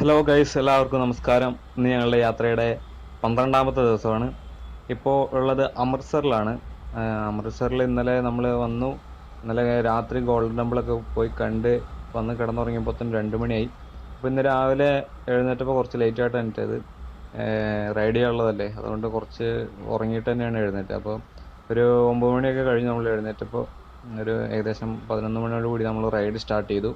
Hello guys, എല്ലാവർക്കും നമസ്കാരം. ഇന്ന് ഞങ്ങളുടെ യാത്രയുടെ 12ാമത്തെ ദിവസമാണ്. ഇപ്പോൾ ഉള്ളത് അമൃത്സറിലാണ്. അമൃത്സറിൽ ഇന്നലെ നമ്മൾ വന്നു. ഇന്നലെ രാത്രി ഗോൾഡൻ ടെമ്പിളൊക്കെ പോയി കണ്ട് വന്ന് കിടന്നുറങ്ങിയപ്പോൾ തന്നെ 2 മണിയായി. അപ്പോൾ ഇന്ന് രാവിലെ എഴുന്നേറ്റപ്പോൾ കുറച്ച് ലേറ്റായിട്ട് എണീറ്റത്. റൈഡ് ചെയ്യാനുള്ളതല്ലേ, അതുകൊണ്ട് കുറച്ച് ഉറങ്ങിയിട്ട് തന്നെയാണ് എഴുന്നേറ്റത്. അപ്പോൾ ഒരു 9 മണിയൊക്കെ കഴിഞ്ഞ് നമ്മൾ എഴുന്നേറ്റപ്പോൾ ഒരു ഏകദേശം 11 മണിയോട് കൂടി നമ്മൾ റൈഡ് സ്റ്റാർട്ട് ചെയ്തു.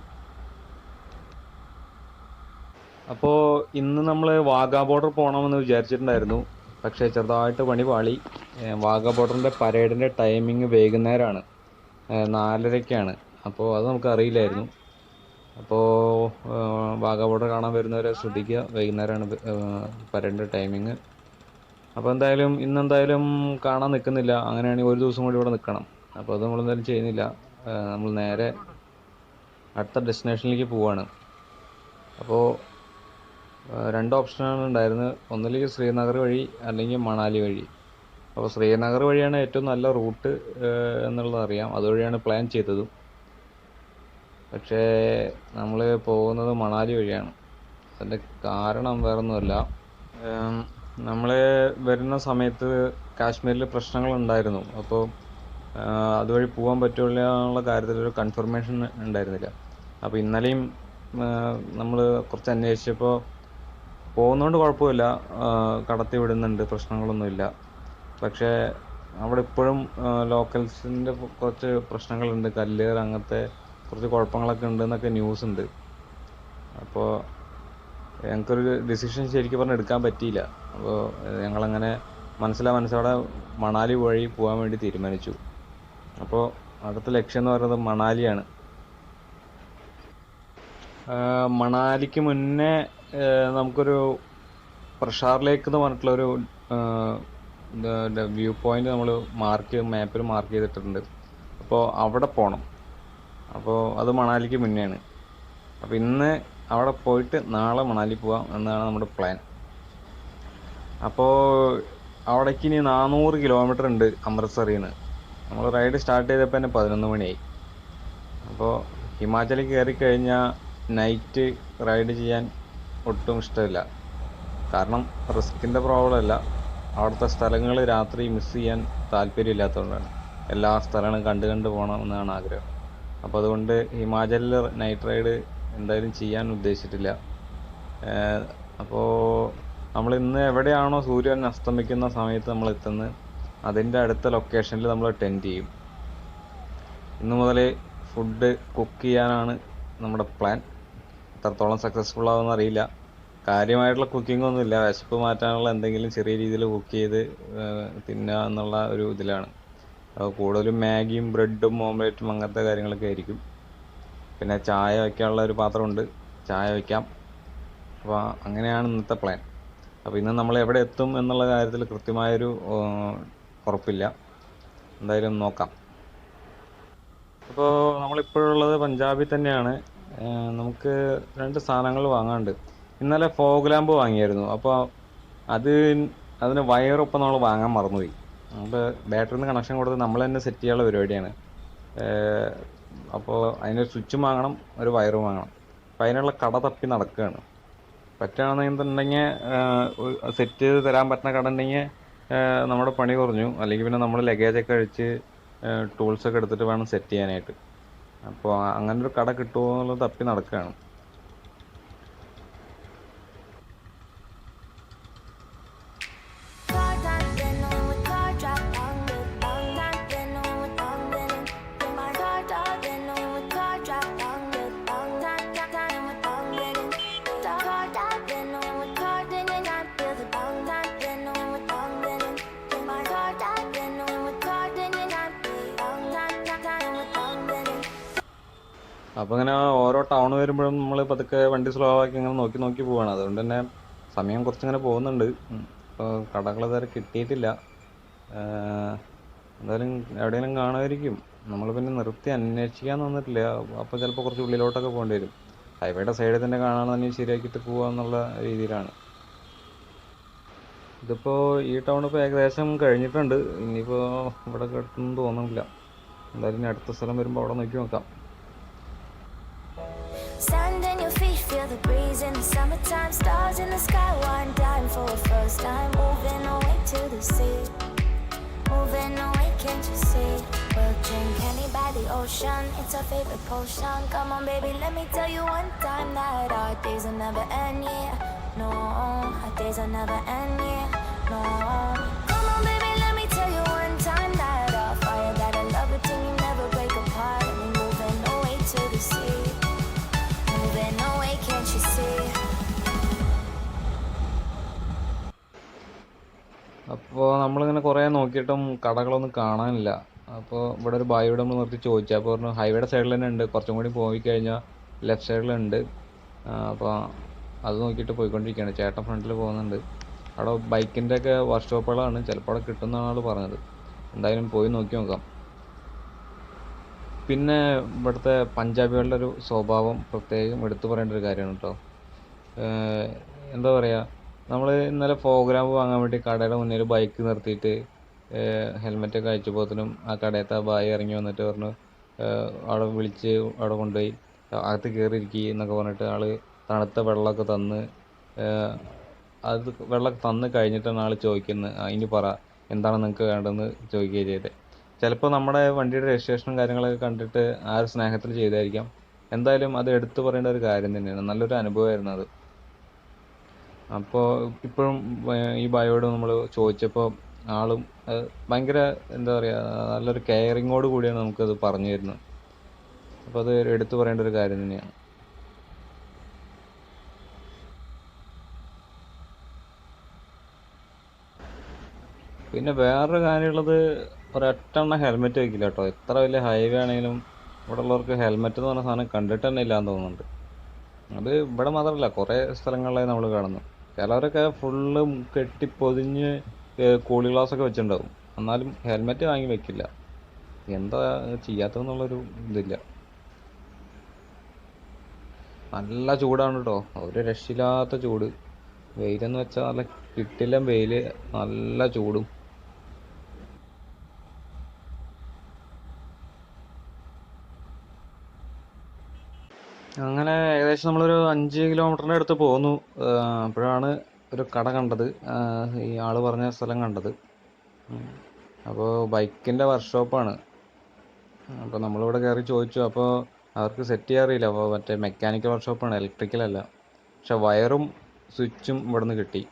അപ്പോൾ ഇന്ന് നമ്മൾ വാഗാ ബോർഡർ പോകണമെന്ന് വിചാരിച്ചിട്ടുണ്ടായിരുന്നു. പക്ഷേ ചെറുതായിട്ട് പണി പാളി. വാഗാ ബോർഡറിൻ്റെ പരേഡിൻ്റെ ടൈമിങ് വൈകുന്നേരമാണ്, 4:30ക്കാണ്. അപ്പോൾ അത് നമുക്ക് അറിയില്ലായിരുന്നു. അപ്പോൾ വാഗാ ബോർഡർ കാണാൻ വരുന്നവരെ ശ്രദ്ധിക്കുക, വൈകുന്നേരമാണ് പരേഡിൻ്റെ ടൈമിങ്. അപ്പോൾ ഇന്നെന്തായാലും കാണാൻ നിൽക്കുന്നില്ല. അങ്ങനെയാണെങ്കിൽ ഒരു ദിവസം കൂടി ഇവിടെ നിൽക്കണം. അപ്പോൾ അത് നമ്മളെന്തായാലും ചെയ്യുന്നില്ല. നമ്മൾ നേരെ അടുത്ത ഡെസ്റ്റിനേഷനിലേക്ക് പോവുകയാണ്. അപ്പോൾ 2 ഓപ്ഷനാണ് ഉണ്ടായിരുന്നത്. ഒന്നില്ലെങ്കിൽ ശ്രീനഗർ വഴി അല്ലെങ്കിൽ മണാലി വഴി. അപ്പോൾ ശ്രീനഗർ വഴിയാണ് ഏറ്റവും നല്ല റൂട്ട് എന്നുള്ളത് അറിയാം. അതുവഴിയാണ് പ്ലാൻ ചെയ്തതും. പക്ഷേ നമ്മൾ പോകുന്നത് മണാലി വഴിയാണ്. അതിൻ്റെ കാരണം വേറൊന്നുമല്ല. നമ്മൾ വരുന്ന സമയത്ത് കാശ്മീരിൽ പ്രശ്നങ്ങളുണ്ടായിരുന്നു. അപ്പോൾ അതുവഴി പോകാൻ പറ്റില്ല എന്നുള്ള കാര്യത്തിലൊരു കൺഫർമേഷൻ ഉണ്ടായിരുന്നില്ല. അപ്പോൾ ഇന്നലെയും നമ്മൾ കുറച്ച് അന്വേഷിച്ചപ്പോൾ പോകുന്നതുകൊണ്ട് കുഴപ്പമില്ല, കടത്തി വിടുന്നുണ്ട്, പ്രശ്നങ്ങളൊന്നുമില്ല. പക്ഷേ അവിടെ ഇപ്പോഴും ലോക്കൽസിൻ്റെ കുറച്ച് പ്രശ്നങ്ങളുണ്ട്, കല്ലേറ് അങ്ങനത്തെ കുറച്ച് കുഴപ്പങ്ങളൊക്കെ ഉണ്ടെന്നൊക്കെ ന്യൂസ് ഉണ്ട്. അപ്പോൾ ഞങ്ങൾക്കൊരു ഡിസിഷൻ ശരിക്കും പറഞ്ഞാൽ എടുക്കാൻ പറ്റിയില്ല. അപ്പോൾ ഞങ്ങളങ്ങനെ മനസ്സിലോടെ മണാലി വഴി പോകാൻ വേണ്ടി തീരുമാനിച്ചു. അപ്പോൾ അടുത്ത ലക്ഷ്യം എന്ന് പറയുന്നത് മണാലിയാണ്. മണാലിക്ക് മുന്നേ നമുക്കൊരു പ്രഷാർ ലേക്ക് എന്ന് പറഞ്ഞിട്ടുള്ളൊരു വ്യൂ പോയിന്റ് നമ്മൾ മാപ്പിൽ മാർക്ക് ചെയ്തിട്ടുണ്ട്. അപ്പോൾ അവിടെ പോകണം. അപ്പോൾ അത് മണാലിക്ക് മുന്നെയാണ്. അപ്പോൾ ഇന്ന് അവിടെ പോയിട്ട് നാളെ മണാലി പോകാം എന്നാണ് നമ്മുടെ പ്ലാൻ. അപ്പോൾ അവിടേക്ക് ഇനി 400 കിലോമീറ്റർ ഉണ്ട് അമൃത്സറിൽ നിന്ന്. നമ്മൾ റൈഡ് സ്റ്റാർട്ട് ചെയ്തപ്പോൾ തന്നെ 11 മണിയായി. അപ്പോൾ ഹിമാചലിൽ കയറിക്കഴിഞ്ഞാൽ നൈറ്റ് റൈഡ് ചെയ്യാൻ ഒട്ടും ഇഷ്ടമില്ല. കാരണം റിസ്കിൻ്റെ പ്രോബ്ലം അല്ല, അവിടുത്തെ സ്ഥലങ്ങൾ രാത്രി മിസ് ചെയ്യാൻ താല്പര്യമില്ലാത്തതുകൊണ്ടാണ്. എല്ലാ സ്ഥലങ്ങളും കണ്ട് പോകണമെന്നാണ് ആഗ്രഹം. അപ്പോൾ അതുകൊണ്ട് ഹിമാചലിൽ നൈറ്റ് റൈഡ് എന്തായാലും ചെയ്യാൻ ഉദ്ദേശിച്ചിട്ടില്ല. അപ്പോൾ നമ്മൾ ഇന്ന് എവിടെയാണോ സൂര്യൻ അസ്തമിക്കുന്ന സമയത്ത് നമ്മൾ എത്തുന്നത്, അതിൻ്റെ അടുത്ത ലൊക്കേഷനിൽ നമ്മൾ ടെൻറ്റ് ചെയ്യും. ഇന്ന് മുതൽ ഫുഡ് കുക്ക് ചെയ്യാനാണ് നമ്മുടെ പ്ലാൻ. എത്രത്തോളം സക്സസ്ഫുൾ ആവുമെന്ന് അറിയില്ല. കാര്യമായിട്ടുള്ള കുക്കിംഗ് ഒന്നുമില്ല, വിശപ്പ് മാറ്റാനുള്ള എന്തെങ്കിലും ചെറിയ രീതിയിൽ കുക്ക് ചെയ്ത് തിന്നുക എന്നുള്ള ഒരു ഇതിലാണ്. കൂടുതലും മാഗിയും ബ്രെഡും ഓംലേറ്റും അങ്ങനത്തെ കാര്യങ്ങളൊക്കെ ആയിരിക്കും. പിന്നെ ചായ വയ്ക്കാനുള്ള ഒരു പാത്രമുണ്ട്, ചായ വയ്ക്കാം. അപ്പോൾ അങ്ങനെയാണ് ഇന്നത്തെ പ്ലാൻ. അപ്പോൾ ഇന്ന് നമ്മൾ എവിടെ എത്തും എന്നുള്ള കാര്യത്തിൽ കൃത്യമായൊരു ഉറപ്പില്ല. എന്തായാലും നോക്കാം. അപ്പോൾ നമ്മളിപ്പോഴുള്ളത് പഞ്ചാബിൽ തന്നെയാണ്. നമുക്ക് 2 സാധനങ്ങൾ വാങ്ങാനുണ്ട്. ഇന്നലെ ഫോഗ് ലാമ്പ് വാങ്ങിയായിരുന്നു. അപ്പോൾ അതിന് വയറൊപ്പം നമ്മൾ വാങ്ങാൻ മറന്നുപോയി. നമ്മൾ ബാറ്ററിന്ന് കണക്ഷൻ കൊടുത്ത് നമ്മൾ തന്നെ സെറ്റ് ചെയ്യാനുള്ള പരിപാടിയാണ്. അപ്പോൾ അതിനൊരു സ്വിച്ചും വാങ്ങണം, ഒരു വയറും വാങ്ങണം. അപ്പോൾ അതിനുള്ള കട തപ്പി നടക്കുകയാണ്. പറ്റുകയാണെന്നുണ്ടെങ്കിൽ സെറ്റ് ചെയ്ത് തരാൻ പറ്റുന്ന കട ഉണ്ടെങ്കിൽ നമ്മുടെ പണി കുറഞ്ഞു. അല്ലെങ്കിൽ പിന്നെ നമ്മൾ ലഗേജൊക്കെ അഴിച്ച് ടൂൾസൊക്കെ എടുത്തിട്ട് വേണം സെറ്റ് ചെയ്യാനായിട്ട്. അപ്പോൾ അങ്ങനൊരു കട കിട്ടുമോ എന്നുള്ളത് തപ്പി നടക്കുകയാണ്. അപ്പോൾ ഇങ്ങനെ ഓരോ ടൗൺ വരുമ്പോഴും നമ്മൾ പതുക്കെ വണ്ടി സ്ലോ ആക്കി ഇങ്ങനെ നോക്കി പോവുകയാണ്. അതുകൊണ്ട് തന്നെ സമയം കുറച്ചിങ്ങനെ പോകുന്നുണ്ട്. ഇപ്പോൾ കടകൾ ഇതുവരെ കിട്ടിയിട്ടില്ല. എന്തായാലും എവിടെയെങ്കിലും കാണുമായിരിക്കും. നമ്മൾ പിന്നെ നിർത്തി അന്വേഷിക്കാൻ തന്നിട്ടില്ല. അപ്പോൾ ചിലപ്പോൾ കുറച്ച് ഉള്ളിലോട്ടൊക്കെ പോകേണ്ടി വരും. ഹൈവേയുടെ സൈഡിൽ തന്നെ കാണാണെന്നുണ്ടെങ്കിൽ ശരിയാക്കിയിട്ട് പോവുക എന്നുള്ള രീതിയിലാണ്. ഇതിപ്പോൾ ഈ ടൗൺ ഇപ്പോൾ ഏകദേശം കഴിഞ്ഞിട്ടുണ്ട്. ഇനിയിപ്പോൾ ഇവിടെ കിട്ടുമെന്ന് തോന്നുന്നില്ല. എന്തായാലും ഇനി അടുത്ത സ്ഥലം വരുമ്പോൾ അവിടെ നോക്കി നോക്കാം. the breeze in the summertime, stars in the sky, one time for a first time. Moving away to the sea, moving away, can't you see? We'll drink honey by the ocean, it's our favorite potion. Come on baby, let me tell you one time that our days will never end, yeah. No, our days will never end, yeah. No, come on baby, let me tell you one time that our fire, that our love between you never break apart. And we moving away to the sea, moving away, can't you see? അപ്പോൾ നമ്മളിങ്ങനെ കുറേ നോക്കിയിട്ടും കടകളൊന്നും കാണാനില്ല. അപ്പോൾ ഇവിടെ ഒരു ബായിയോട് നമ്മൾ നിർത്തി ചോദിച്ചു. അപ്പോൾ പറഞ്ഞു ഹൈവേയുടെ സൈഡിൽ തന്നെ ഉണ്ട്, കുറച്ചും കൂടി പോയി കഴിഞ്ഞാൽ ലെഫ്റ്റ് സൈഡിലുണ്ട്. അപ്പോൾ അത് നോക്കിയിട്ട് പോയിക്കൊണ്ടിരിക്കുകയാണ്. ചേട്ടൻ ഫ്രണ്ടിൽ പോകുന്നുണ്ട്. അവിടെ ബൈക്കിൻ്റെ ഒക്കെ വർക്ക്ഷോപ്പുകളാണ്, ചിലപ്പോൾ അവിടെ കിട്ടുമെന്നാണ് ആൾ പറഞ്ഞത്. എന്തായാലും പോയി നോക്കി നോക്കാം. പിന്നെ ഇവിടുത്തെ പഞ്ചാബികളുടെ ഒരു സ്വഭാവം പ്രത്യേകം എടുത്തു പറയേണ്ട ഒരു കാര്യമാണ് കേട്ടോ. എന്താ പറയുക, നമ്മൾ ഇന്നലെ പ്രോഗ്രാം വാങ്ങാൻ വേണ്ടി കടയുടെ മുന്നിൽ ബൈക്ക് നിർത്തിയിട്ട് ഹെൽമെറ്റൊക്കെ അയച്ചപ്പോഴത്തേനും ആ കടയത്തെ ബായി ഇറങ്ങി വന്നിട്ട് പറഞ്ഞു, അവിടെ വിളിച്ച് അവിടെ കൊണ്ടുപോയി അകത്ത് കയറിയിരിക്കുക എന്നൊക്കെ പറഞ്ഞിട്ട് ആൾ തണുത്ത വെള്ളമൊക്കെ തന്ന്, അത് വെള്ളമൊക്കെ തന്ന് കഴിഞ്ഞിട്ടാണ് ആൾ ചോദിക്കുന്നത്, ഇനി പറ എന്താണ് നിങ്ങൾക്ക് വേണ്ടതെന്ന് ചോദിക്കുകയും ചെയ്തത്. ചിലപ്പോൾ നമ്മുടെ വണ്ടിയുടെ രജിസ്ട്രേഷനും കാര്യങ്ങളൊക്കെ കണ്ടിട്ട് ആ ഒരു സ്നേഹത്തിൽ ചെയ്തായിരിക്കാം. എന്തായാലും അത് എടുത്തു പറയേണ്ട ഒരു കാര്യം തന്നെയാണ്. നല്ലൊരു അനുഭവമായിരുന്നു അത്. അപ്പോൾ ഇപ്പോഴും ഈ ബായോട് നമ്മൾ ചോദിച്ചപ്പോൾ ആളും ഭയങ്കര എന്താ പറയുക, നല്ലൊരു കെയറിങ്ങോട് കൂടിയാണ് നമുക്കത് പറഞ്ഞു തരുന്നത്. അപ്പോൾ അത് എടുത്തു പറയേണ്ട ഒരു കാര്യം തന്നെയാണ്. പിന്നെ വേറൊരു കാര്യമുള്ളത്, ഒരൊറ്റെണ്ണം ഹെൽമെറ്റ് വയ്ക്കില്ല കേട്ടോ. എത്ര വലിയ ഹൈവേ ആണെങ്കിലും ഇവിടെ ഉള്ളവർക്ക് ഹെൽമെറ്റ് എന്ന് പറഞ്ഞ സാധനം കണ്ടിട്ട് തന്നെ ഇല്ലാന്ന് തോന്നുന്നുണ്ട്. അത് ഇവിടെ മാത്രമല്ല, കുറേ സ്ഥലങ്ങളിലായി നമ്മൾ കാണുന്നു. ചിലവരൊക്കെ ഫുള്ള് കെട്ടിപ്പൊതിഞ്ഞ് കൂളി ഗ്ലാസ്സൊക്കെ വെച്ചിട്ടുണ്ടാവും, എന്നാലും ഹെൽമെറ്റ് വാങ്ങി വെക്കില്ല. എന്താ ചെയ്യാത്തതെന്നുള്ളൊരു ഇതില്ല. നല്ല ചൂടാണ് കേട്ടോ, ഒരു രക്ഷയില്ലാത്ത ചൂട്. വെയിലെന്ന് വെച്ചാൽ നല്ല കിട്ടില്ല വെയിൽ, നല്ല ചൂടും. അങ്ങനെ ഏകദേശം നമ്മളൊരു 5 കിലോമീറ്ററിൻ്റെ അടുത്ത് പോന്നു. അപ്പോഴാണ് ഒരു കട കണ്ടത്, ഈ ആൾ പറഞ്ഞ സ്ഥലം കണ്ടത്. അപ്പോൾ ബൈക്കിൻ്റെ വർക്ക്ഷോപ്പാണ്. അപ്പോൾ നമ്മളിവിടെ കയറി ചോദിച്ചു. അപ്പോൾ അവർക്ക് സെറ്റ് ചെയ്യാൻ അറിയില്ല. അപ്പോൾ മറ്റേ മെക്കാനിക്കൽ വർക്ക്ഷോപ്പാണ്, ഇലക്ട്രിക്കലല്ല. പക്ഷെ വയറും സ്വിച്ചും ഇവിടെ നിന്ന് കിട്ടി.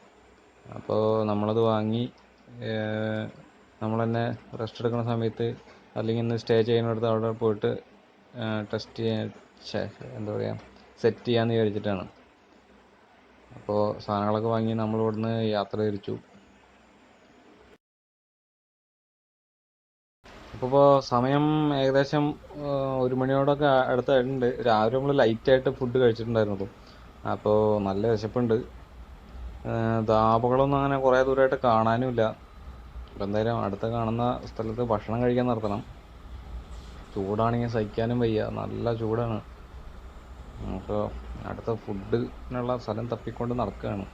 അപ്പോൾ നമ്മളത് വാങ്ങി നമ്മൾ തന്നെ റെസ്റ്റ് എടുക്കുന്ന സമയത്ത് അല്ലെങ്കിൽ ഇന്ന് സ്റ്റേ ചെയ്യുന്നിടത്ത് അവിടെ പോയിട്ട് ടെസ്റ്റ് ചെയ്യാൻ എന്താ പറയുക, സെറ്റ് ചെയ്യാമെന്ന് വിചാരിച്ചിട്ടാണ്. അപ്പോൾ സാധനങ്ങളൊക്കെ വാങ്ങി നമ്മൾ ഇവിടുന്ന് യാത്ര തിരിച്ചു. അപ്പോൾ സമയം ഏകദേശം 1 മണിയോടൊക്കെ അടുത്തായിട്ടുണ്ട്. രാവിലെ നമ്മൾ ലൈറ്റായിട്ട് ഫുഡ് കഴിച്ചിട്ടുണ്ടായിരുന്നുള്ളൂ. അപ്പോൾ നല്ല വിശപ്പുണ്ട്. ധാബകളൊന്നും അങ്ങനെ കുറേ ദൂരമായിട്ട് കാണാനുമില്ല. അപ്പോൾ എന്തായാലും അടുത്ത കാണുന്ന സ്ഥലത്ത് ഭക്ഷണം കഴിക്കാൻ നിർത്തണം. ചൂടാണെങ്കിൽ സഹിക്കാനും വയ്യ, നല്ല ചൂടാണ്. അപ്പോൾ അടുത്ത ഫുഡിനുള്ള സ്ഥലം തപ്പിക്കൊണ്ട് നടക്കുകയാണ്.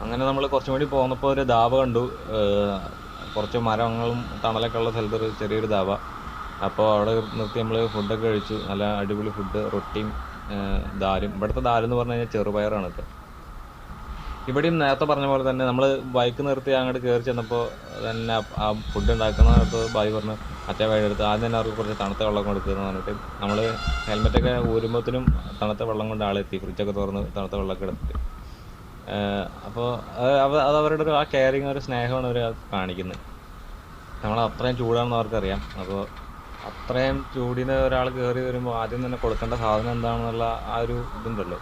അങ്ങനെ നമ്മൾ കുറച്ചും കൂടി പോന്നപ്പോൾ ഒരു ധാബ കണ്ടു. കുറച്ച് മരങ്ങളും തണലൊക്കെ ഉള്ള സ്ഥലത്തൊരു ചെറിയൊരു ധാബ. അപ്പോൾ അവിടെ നിർത്തി നമ്മൾ ഫുഡൊക്കെ കഴിച്ചു. നല്ല അടിപൊളി ഫുഡ്, റൊട്ടിയും ദാലും. ഇവിടുത്തെ ദാലെന്ന് പറഞ്ഞു കഴിഞ്ഞാൽ ചെറുപയറാണ് കേട്ടോ. ഇവിടെയും നേരത്തെ പറഞ്ഞ പോലെ തന്നെ നമ്മൾ ബൈക്ക് നിർത്തി അങ്ങോട്ട് കയറി ചെന്നപ്പോൾ തന്നെ ആ ഫുഡ് ഉണ്ടാക്കുന്നിടത്ത് ബായി പറഞ്ഞു മറ്റേ വഴി എടുത്ത് ആദ്യം തന്നെ അവർക്ക് കുറച്ച് തണുത്ത വെള്ളം കൊടുക്കുമെന്ന് പറഞ്ഞിട്ട് നമ്മൾ ഹെൽമെറ്റൊക്കെ ഊരുമ്പോഴത്തേനും തണുത്ത വെള്ളം കൊണ്ട് ആളെത്തി, ഫ്രിഡ്ജൊക്കെ തുറന്ന് തണുത്ത വെള്ളമൊക്കെ എടുത്തിട്ട്. അപ്പോൾ അത് അവരുടെ ഒരു ആ കെയറിങ്, ഒരു സ്നേഹമാണ് അവർ കാണിക്കുന്നത്. നമ്മൾ അത്രയും ചൂടാണെന്ന് അവർക്കറിയാം. അപ്പോൾ അത്രയും ചൂടിന് ഒരാൾ കയറി വരുമ്പോൾ ആദ്യം തന്നെ കൊടുക്കേണ്ട സാധനം എന്താണെന്നുള്ള ആ ഒരു ഇതുണ്ടല്ലോ,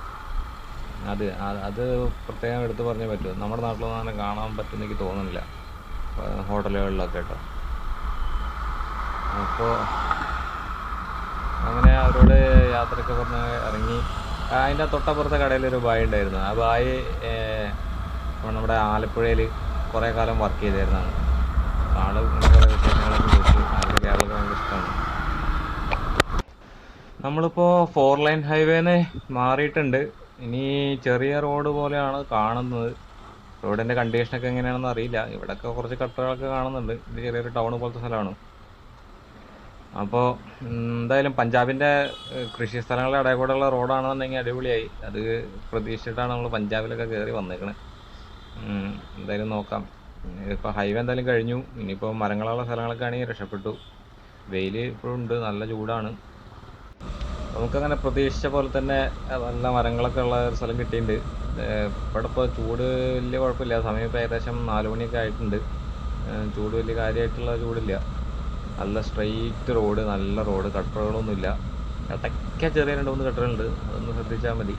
അത് പ്രത്യേകം എടുത്ത് പറഞ്ഞേ പറ്റൂ. നമ്മുടെ നാട്ടിലൊന്നും അങ്ങനെ കാണാൻ പറ്റുമെന്ന് എനിക്ക് തോന്നുന്നില്ല, ഹോട്ടലുകളിലൊക്കെ കേട്ടോ. അപ്പോൾ അങ്ങനെ അവരോട് യാത്രയൊക്കെ പറഞ്ഞ് ഇറങ്ങി. അതിൻ്റെ തൊട്ടപ്പുറത്തെ കടയിലൊരു ബായ് ഉണ്ടായിരുന്നു. ആ ബായ് നമ്മുടെ ആലപ്പുഴയിൽ കുറേ കാലം വർക്ക് ചെയ്തായിരുന്നാണ്. ആൾ കുറേ വിശേഷങ്ങളൊക്കെ ചോദിച്ചു. കേരളത്തിൽ ഭയങ്കര ഇഷ്ടമാണ്. നമ്മളിപ്പോൾ 4 ലൈൻ ഹൈവേന്ന് മാറിയിട്ടുണ്ട്. ഇനി ചെറിയ റോഡ് പോലെയാണ് കാണുന്നത്. റോഡിൻ്റെ കണ്ടീഷനൊക്കെ എങ്ങനെയാണെന്ന് അറിയില്ല. ഇവിടെയൊക്കെ കുറച്ച് കട്ടകളൊക്കെ കാണുന്നുണ്ട്. ഇത് ചെറിയൊരു ടൗൺ പോലത്തെ സ്ഥലമാണ്. അപ്പോൾ എന്തായാലും പഞ്ചാബിൻ്റെ കൃഷി സ്ഥലങ്ങളുടെ ഇടയിൽ കൂടെയുള്ള റോഡാണെന്നുണ്ടെങ്കിൽ അടിപൊളിയായി. അത് പ്രതീക്ഷിച്ചിട്ടാണ് നമ്മൾ പഞ്ചാബിലൊക്കെ കയറി വന്നേക്കണത്. എന്തായാലും നോക്കാം. ഇപ്പോൾ ഹൈവേ എന്തായാലും കഴിഞ്ഞു. ഇനിയിപ്പോൾ മരങ്ങളുള്ള സ്ഥലങ്ങളൊക്കെ ആണെങ്കിൽ രക്ഷപ്പെട്ടു. വെയിൽ ഇപ്പോഴും ഉണ്ട്, നല്ല ചൂടാണ്. നമുക്കങ്ങനെ പ്രതീക്ഷിച്ച പോലെ തന്നെ നല്ല മരങ്ങളൊക്കെ ഉള്ള ഒരു സ്ഥലം കിട്ടിയിട്ടുണ്ട്. ഇവിടെ ഇപ്പോൾ ചൂട് വലിയ കുഴപ്പമില്ല. സമയം ഇപ്പോൾ ഏകദേശം 4 മണിയൊക്കെ ആയിട്ടുണ്ട്. ചൂട് വലിയ കാര്യമായിട്ടുള്ള ചൂടില്ല. നല്ല സ്ട്രെയിറ്റ് റോഡ്, നല്ല റോഡ്, കട്ടറുകളൊന്നുമില്ല. ഇടയ്ക്ക് ചെറിയ 2-3 കട്ടറുണ്ട്, അതൊന്ന് ശ്രദ്ധിച്ചാൽ മതി.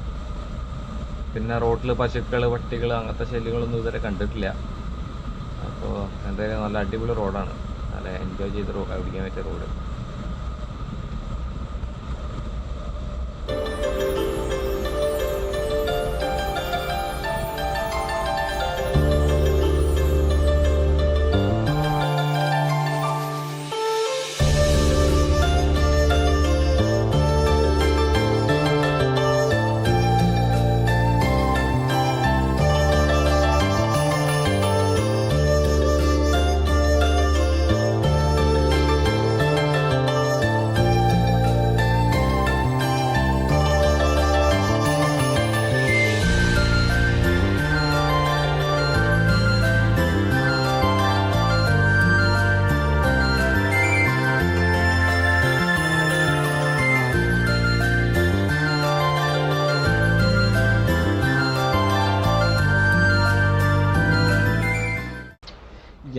പിന്നെ റോഡിൽ പശുക്കൾ, പട്ടികൾ അങ്ങനത്തെ ശല്യങ്ങളൊന്നും ഇതുവരെ കണ്ടിട്ടില്ല. അപ്പോൾ എന്തായാലും നല്ല അടിപൊളി റോഡാണ്. നല്ല എൻജോയ് ചെയ്ത് ഓടിക്കാൻ പറ്റിയ റോഡ്.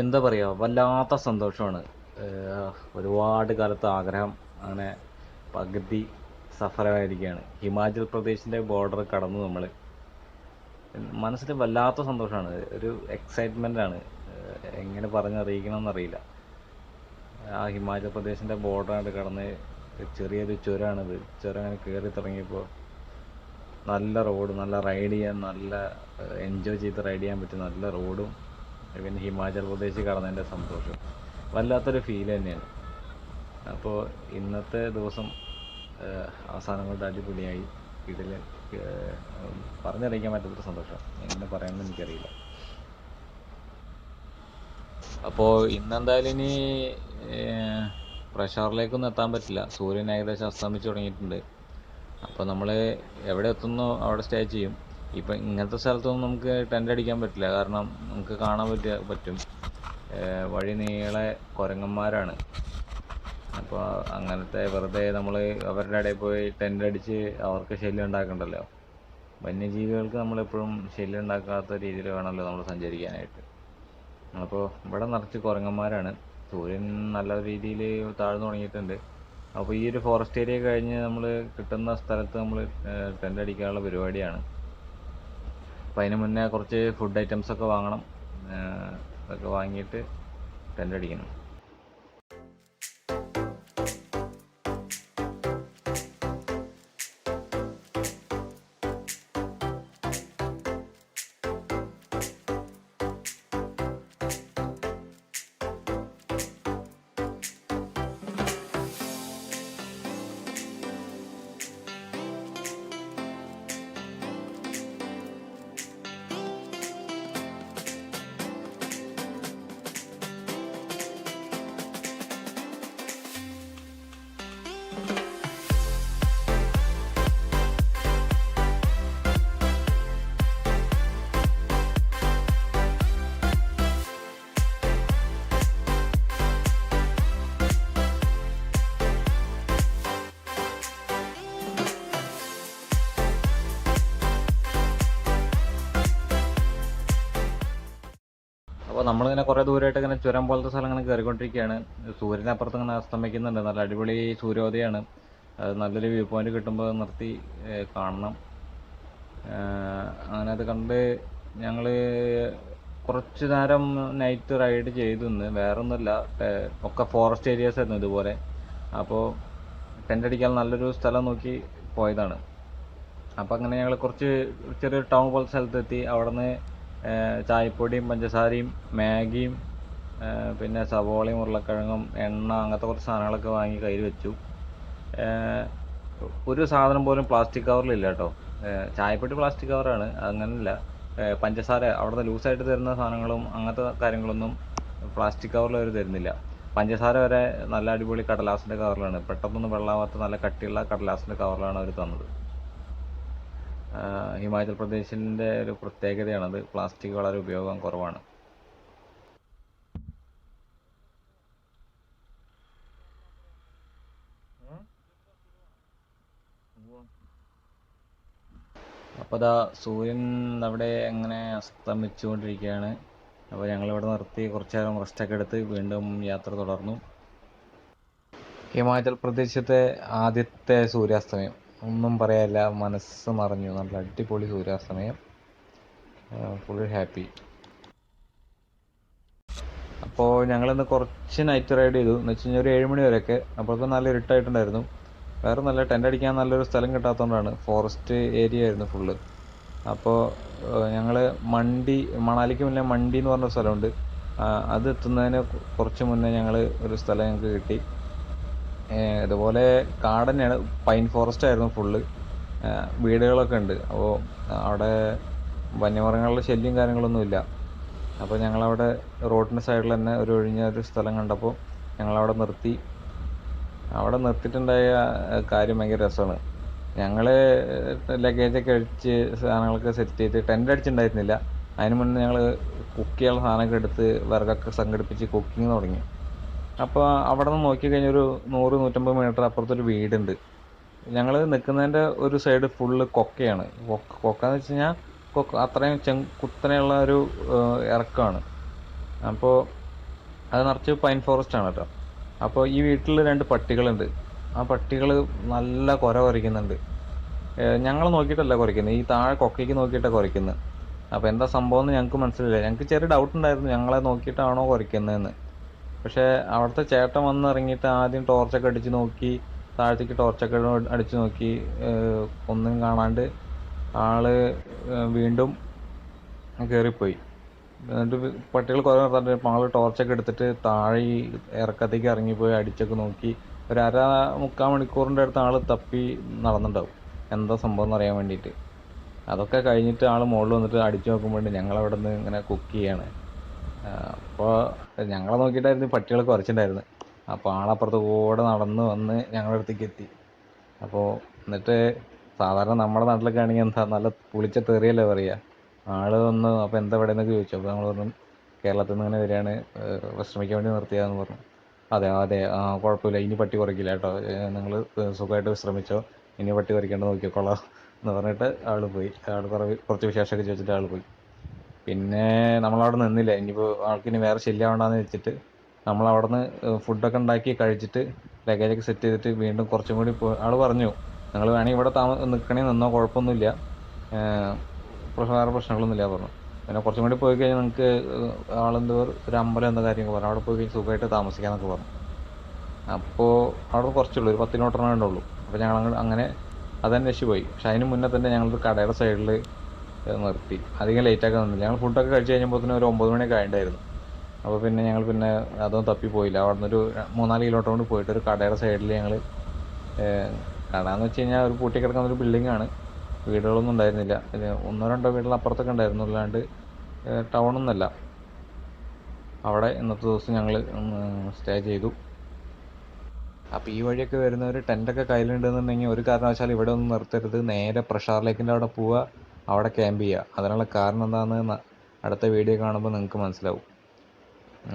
എന്താ പറയുക, വല്ലാത്ത സന്തോഷമാണ്. ഒരുപാട് കാലത്തെ ആഗ്രഹം അങ്ങനെ പകുതി സഫലമായിരിക്കുകയാണ്. ഹിമാചൽ പ്രദേശിൻ്റെ ബോർഡർ കടന്നു നമ്മൾ. മനസ്സിൽ വല്ലാത്ത സന്തോഷമാണ്, ഒരു എക്സൈറ്റ്മെൻ്റാണ്. എങ്ങനെ പറഞ്ഞറിയിക്കണമെന്നറിയില്ല. ആ ഹിമാചൽ പ്രദേശിൻ്റെ ബോർഡറായിട്ട് കടന്ന് ചെറിയൊരു ചുരമാണിത്. ചുരം അങ്ങനെ കയറി തുടങ്ങിയപ്പോൾ നല്ല റോഡ്, നല്ല റൈഡ് ചെയ്യാൻ, നല്ല എൻജോയ് ചെയ്ത് റൈഡ് ചെയ്യാൻ പറ്റിയ നല്ല റോഡും, പിന്നെ ഹിമാചൽ പ്രദേശ് കടന്നതിൻ്റെ സന്തോഷം വല്ലാത്തൊരു ഫീൽ തന്നെയാണ്. അപ്പോൾ ഇന്നത്തെ ദിവസം അവസാനം കൊണ്ട് അടിപൊളിയായി. ഇതിൽ പറഞ്ഞറിയിക്കാൻ പറ്റാത്തൊരു സന്തോഷം, എങ്ങനെ പറയാമെന്ന് എനിക്കറിയില്ല. അപ്പോൾ ഇന്നെന്തായാലും ഇനി പ്രഷറിലേക്കൊന്നും എത്താൻ പറ്റില്ല. സൂര്യൻ ഏകദേശം അസ്തമിച്ച് തുടങ്ങിയിട്ടുണ്ട്. അപ്പോൾ നമ്മൾ എവിടെ എത്തുന്നോ അവിടെ സ്റ്റേ ചെയ്യും. ഇപ്പം ഇങ്ങനത്തെ സ്ഥലത്തൊന്നും നമുക്ക് ടെൻ്റ് അടിക്കാൻ പറ്റില്ല. കാരണം നമുക്ക് കാണാൻ പറ്റും വഴി നീളെ കുരങ്ങന്മാരാണ്. അപ്പോൾ അങ്ങനത്തെ വെറുതെ നമ്മൾ അവരുടെ ഇടയിൽ പോയി ടെൻ്റ് അടിച്ച് അവർക്ക് ശല്യം ഉണ്ടാക്കണ്ടല്ലോ. വന്യജീവികൾക്ക് നമ്മളെപ്പോഴും ശല്യം ഉണ്ടാക്കാത്ത രീതിയിൽ വേണമല്ലോ നമ്മൾ സഞ്ചരിക്കാനായിട്ട്. അപ്പോൾ ഇവിടെ നിറച്ച് കുരങ്ങന്മാരാണ്. സൂര്യൻ നല്ല രീതിയിൽ താഴ്ന്നു തുടങ്ങിയിട്ടുണ്ട്. അപ്പോൾ ഈ ഒരു ഫോറസ്റ്റ് ഏരിയ കഴിഞ്ഞ് നമ്മൾ കിട്ടുന്ന സ്ഥലത്ത് നമ്മൾ ടെൻ്റ് അടിക്കാനുള്ള പരിപാടിയാണ്. അപ്പോൾ അതിന് മുന്നേ കുറച്ച് ഫുഡ് ഐറ്റംസൊക്കെ വാങ്ങണം. അതൊക്കെ വാങ്ങിയിട്ട് ടെൻ്റ് അടിക്കണം. അപ്പോൾ നമ്മളിങ്ങനെ കുറേ ദൂരമായിട്ട് ഇങ്ങനെ ചുരം പോലത്തെ സ്ഥലങ്ങൾ കയറിക്കൊണ്ടിരിക്കുകയാണ്. സൂര്യനപ്പുറത്ത് ഇങ്ങനെ അസ്തമിക്കുന്നുണ്ട്. നല്ല അടിപൊളി സൂര്യോദയമാണ്. അത് നല്ലൊരു വ്യൂ പോയിന്റ് കിട്ടുമ്പോൾ നിർത്തി കാണണം. അങ്ങനെ അത് കണ്ട് ഞങ്ങൾ കുറച്ച് നേരം നൈറ്റ് റൈഡ് ചെയ്തു. വേറെ ഒന്നുമില്ല, ഒക്കെ ഫോറസ്റ്റ് ഏരിയാസ് ആയിരുന്നു ഇതുപോലെ. അപ്പോൾ ടെൻ്റ് അടിക്കാൻ നല്ലൊരു സ്ഥലം നോക്കി പോയതാണ്. അപ്പോൾ അങ്ങനെ ഞങ്ങൾ കുറച്ച് ചെറിയൊരു ടൗൺ പോലത്തെ സ്ഥലത്തെത്തി. അവിടെ നിന്ന് ചായപ്പൊടിയും പഞ്ചസാരയും മാഗിയും പിന്നെ സവോളയും ഉരുളക്കിഴങ്ങും എണ്ണ അങ്ങനത്തെ കുറച്ച് സാധനങ്ങളൊക്കെ വാങ്ങി കയ്യിൽ വെച്ചു. ഒരു സാധനം പോലും പ്ലാസ്റ്റിക് കവറിലില്ല കേട്ടോ. ചായപ്പൊടി പ്ലാസ്റ്റിക് കവറാണ്, അങ്ങനെയല്ല. പഞ്ചസാര അവിടുന്ന് ലൂസായിട്ട് തരുന്ന സാധനങ്ങളും അങ്ങനത്തെ കാര്യങ്ങളൊന്നും പ്ലാസ്റ്റിക് കവറിൽ അവർ തരുന്നില്ല. പഞ്ചസാര വരെ നല്ല അടിപൊളി കടലാസിൻ്റെ കവറിലാണ്, പെട്ടെന്നൊന്നും വെള്ളമാവാത്ത നല്ല കട്ടിയുള്ള കടലാസിൻ്റെ കവറിലാണ് അവർ തന്നത്. ഹിമാചൽ പ്രദേശിൻ്റെ ഒരു പ്രത്യേകതയാണത്, പ്ലാസ്റ്റിക് വളരെ ഉപയോഗം കുറവാണ്. അപ്പോൾ അതാ സൂര്യൻ അവിടെ അങ്ങനെ അസ്തമിച്ചുകൊണ്ടിരിക്കുകയാണ്. അപ്പോൾ ഞങ്ങളിവിടെ നിർത്തി കുറച്ച് നേരം റെസ്റ്റൊക്കെ എടുത്ത് വീണ്ടും യാത്ര തുടർന്നു. ഹിമാചൽ പ്രദേശത്തെ ആദ്യത്തെ സൂര്യാസ്തമയം ഒന്നും പറയാനില്ല, മനസ്സ് നിറഞ്ഞു. നല്ല അടിപൊളി സൂര്യാസ്തമയം, ഫുൾ ഹാപ്പി. അപ്പോൾ ഞങ്ങളിന്ന് കുറച്ച് നൈറ്റ് റൈഡ് ചെയ്തു, എന്ന് വെച്ച് കഴിഞ്ഞാൽ ഒരു 7 മണി വരെയൊക്കെ. അപ്പോഴൊക്കെ നല്ല ഇരുട്ടായിട്ടുണ്ടായിരുന്നു. വേറെ നല്ല ടെൻ്റ് അടിക്കാൻ നല്ലൊരു സ്ഥലം കിട്ടാത്തതുകൊണ്ടാണ്, ഫോറസ്റ്റ് ഏരിയ ആയിരുന്നു ഫുള്ള്. അപ്പോൾ ഞങ്ങൾ മണാലിക്ക് മുന്നേ മണ്ടി എന്ന് പറഞ്ഞ സ്ഥലമുണ്ട്, അത് എത്തുന്നതിന് കുറച്ച് മുന്നേ ഒരു സ്ഥലം ഞങ്ങൾക്ക് കിട്ടി. ഇതുപോലെ കാട് തന്നെയാണ്, പൈൻ ഫോറസ്റ്റ് ആയിരുന്നു ഫുള്ള്. വീടുകളൊക്കെ ഉണ്ട്. അപ്പോൾ അവിടെ വന്യമൃഗങ്ങളുടെ ശല്യം കാര്യങ്ങളൊന്നുമില്ല. അപ്പോൾ ഞങ്ങളവിടെ റോഡിൻ്റെ സൈഡിൽ തന്നെ ഒരു ഒഴിഞ്ഞ ഒരു സ്ഥലം കണ്ടപ്പോൾ ഞങ്ങളവിടെ നിർത്തി. അവിടെ നിർത്തിയിട്ടുണ്ടായ കാര്യം ഭയങ്കര രസമാണ്. ഞങ്ങൾ ലഗേജൊക്കെ അടിച്ച് സാധനങ്ങളൊക്കെ സെറ്റ് ചെയ്ത് ടെൻ്റ് അടിച്ചിട്ടുണ്ടായിരുന്നില്ല. അതിന് മുന്നേ ഞങ്ങൾ കുക്ക് ചെയ്യാനുള്ള സാധനമൊക്കെ എടുത്ത് വിറകൊക്കെ സംഘടിപ്പിച്ച് കുക്കിങ് തുടങ്ങി. അപ്പോൾ അവിടെ നിന്ന് നോക്കിക്കഴിഞ്ഞാൽ ഒരു 100-150 മീറ്റർ അപ്പുറത്തൊരു വീടുണ്ട്. ഞങ്ങൾ നിൽക്കുന്നതിൻ്റെ ഒരു സൈഡ് ഫുള്ള് കൊക്കയാണ്. കൊക്കയെന്ന് വെച്ച് കഴിഞ്ഞാൽ അത്രയും കുത്തനെയുള്ള ഒരു ഇറക്കമാണ്. അപ്പോൾ അത് നിറച്ച് പൈൻ ഫോറസ്റ്റ് ആണ് കേട്ടോ. അപ്പോൾ ഈ വീട്ടിൽ 2 പട്ടികളുണ്ട്. ആ പട്ടികൾ നല്ല കുരയ്ക്കുന്നുണ്ട്. ഞങ്ങൾ നോക്കിയിട്ടല്ല കുരയ്ക്കുന്നത്, ഈ താഴെ കൊക്കയ്ക്ക് നോക്കിയിട്ടാണ് കുരയ്ക്കുന്നത്. അപ്പോൾ എന്താ സംഭവം എന്ന് ഞങ്ങൾക്ക് മനസ്സിലായില്ല. ഞങ്ങൾക്ക് ചെറിയ ഡൗട്ട് ഉണ്ടായിരുന്നു ഞങ്ങളെ നോക്കിയിട്ടാണോ കുരയ്ക്കുന്നതെന്ന്. പക്ഷേ അവിടുത്തെ ചേട്ടൻ വന്നിറങ്ങിയിട്ട് ആദ്യം ടോർച്ചൊക്കെ അടിച്ച് നോക്കി, താഴത്തേക്ക് ടോർച്ചൊക്കെ അടിച്ച് നോക്കി, ഒന്നും കാണാണ്ട് ആള് വീണ്ടും കയറിപ്പോയി. എന്നിട്ട് പട്ടികൾ കുറേ നിർത്താണ്ട് ആൾ ടോർച്ചൊക്കെ എടുത്തിട്ട് താഴെ ഈ ഇറക്കത്തേക്ക് ഇറങ്ങിപ്പോയി അടിച്ചൊക്കെ നോക്കി. ഒരു 1/2-3 മണിക്കൂറിൻ്റെ അടുത്ത് ആൾ തപ്പി നടന്നിട്ടുണ്ടാവും എന്താ സംഭവം എന്ന് അറിയാൻ വേണ്ടിയിട്ട്. അതൊക്കെ കഴിഞ്ഞിട്ട് ആൾ മുകളിൽ വന്നിട്ട് അടിച്ചു നോക്കുമ്പോൾ ഞങ്ങളവിടെ നിന്ന് ഇങ്ങനെ കുക്ക് ചെയ്യാണ്. അപ്പോൾ ഞങ്ങളെ നോക്കിയിട്ടായിരുന്നു പട്ടികൾ കുറച്ചിട്ടുണ്ടായിരുന്നത്. അപ്പോൾ ആളപ്പുറത്ത് കൂടെ നടന്ന് വന്ന് ഞങ്ങളുടെ അടുത്തേക്ക് എത്തി. അപ്പോൾ എന്നിട്ട് സാധാരണ നമ്മുടെ നാട്ടിലൊക്കെ ആണെങ്കിൽ എന്താ നല്ല പുളിച്ച തെറിയല്ലേ പറയുക. ആൾ വന്ന് അപ്പോൾ എന്താ ഇവിടെ എന്നൊക്കെ ചോദിച്ചു. അപ്പോൾ ഞങ്ങൾ പറഞ്ഞു കേരളത്തിൽ നിന്ന് ഇങ്ങനെ വരികയാണ്, വിശ്രമിക്കാൻ വേണ്ടി നിർത്തിയതാണെന്ന് പറഞ്ഞു. അതെ അതെ, കുഴപ്പമില്ല, ഇനി പട്ടി കുറയ്ക്കില്ല കേട്ടോ, നിങ്ങൾ സുഖമായിട്ട് വിശ്രമിച്ചോ, ഇനി പട്ടി കുറയ്ക്കേണ്ടത് നോക്കിക്കോളാം എന്ന് പറഞ്ഞിട്ട് ആൾ പോയി. ആൾ കുറച്ച് വിശേഷമൊക്കെ ചോദിച്ചിട്ട് ആൾ പോയി. പിന്നെ നമ്മളവിടെ നിന്നില്ല, ഇനിയിപ്പോൾ ആൾക്കിനി വേറെ ശല്യമാവണ്ടെന്ന് വെച്ചിട്ട് നമ്മളവിടെ നിന്ന് ഫുഡൊക്കെ ഉണ്ടാക്കി കഴിച്ചിട്ട് ലഗേജൊക്കെ സെറ്റ് ചെയ്തിട്ട് വീണ്ടും കുറച്ചും കൂടി ആൾ പറഞ്ഞു നിങ്ങൾ വേണമെങ്കിൽ ഇവിടെ നിൽക്കണേ നിന്നോ, കുഴപ്പമൊന്നുമില്ല, വേറെ പ്രശ്നങ്ങളൊന്നുമില്ല പറഞ്ഞു. പിന്നെ കുറച്ചും കൂടി പോയി കഴിഞ്ഞാൽ നിങ്ങൾക്ക് ആളെന്തോ ഒരു അമ്പലം എന്താ കാര്യങ്ങൾ പറഞ്ഞു, അവിടെ പോയി കഴിഞ്ഞാൽ സുഖമായിട്ട് താമസിക്കാമെന്നൊക്കെ പറഞ്ഞു. അപ്പോൾ അവിടെ കുറച്ചുള്ളൂ, ഒരു 10 കിലോമീറ്ററിനേ ഉള്ളൂ. അപ്പോൾ ഞങ്ങൾ അങ്ങനെ അതന്വേഷിച്ച് പോയി. പക്ഷെ അതിന് മുന്നേ തന്നെ ഞങ്ങളൊരു കടയുടെ സൈഡിൽ നിർത്തി. അധികം ലേറ്റാക്കാൻ നിന്നില്ല. ഞങ്ങൾ ഫുഡൊക്കെ കഴിച്ച് കഴിഞ്ഞപ്പോൾ തന്നെ ഒരു 9 മണിയൊക്കെ ആയിട്ടുണ്ടായിരുന്നു. അപ്പോൾ പിന്നെ ഞങ്ങൾ അതൊന്നും തപ്പിപ്പോയില്ല. അവിടെ നിന്നൊരു 3-4 കിലോമീറ്റർ കൊണ്ട് പോയിട്ട് ഒരു കടയുടെ സൈഡിൽ ഞങ്ങൾ, കട എന്ന് വെച്ച് കഴിഞ്ഞാൽ ഒരു പൂട്ടി കിടക്കുന്ന ഒരു ബിൽഡിങ്ങാണ്, വീടുകളൊന്നും ഉണ്ടായിരുന്നില്ല. 1-2 വീടുകൾ അപ്പുറത്തൊക്കെ ഉണ്ടായിരുന്നു, അല്ലാണ്ട് ടൗണൊന്നുമല്ല. അവിടെ ഇന്നത്തെ ദിവസം ഞങ്ങൾ സ്റ്റേ ചെയ്തു. അപ്പോൾ ഈ വഴിയൊക്കെ വരുന്നവർ ടെൻ്റൊക്കെ കയ്യിലുണ്ടെന്നുണ്ടെങ്കിൽ ഒരു കാരണവശാലും ഇവിടെ ഒന്നും നിർത്തരുത്, നേരെ പ്രഷാർ ലേക്കിൻ്റെ അവിടെ പോവുക, അവിടെ ക്യാമ്പ് ചെയ്യുക. അതിനുള്ള കാരണം എന്താണെന്ന് അടുത്ത വീഡിയോ കാണുമ്പോൾ നിങ്ങൾക്ക് മനസ്സിലാവും.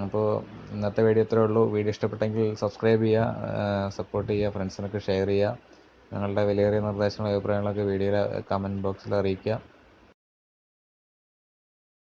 അപ്പോൾ ഇന്നത്തെ വീഡിയോ ഇത്രയേ ഉള്ളൂ. വീഡിയോ ഇഷ്ടപ്പെട്ടെങ്കിൽ സബ്സ്ക്രൈബ് ചെയ്യുക, സപ്പോർട്ട് ചെയ്യുക, ഫ്രണ്ട്സിനൊക്കെ ഷെയർ ചെയ്യുക. നിങ്ങളുടെ വിലയേറിയ നിർദ്ദേശങ്ങളും അഭിപ്രായങ്ങളൊക്കെ വീഡിയോയിലെ കമൻറ്റ് ബോക്സിൽ അറിയിക്കുക.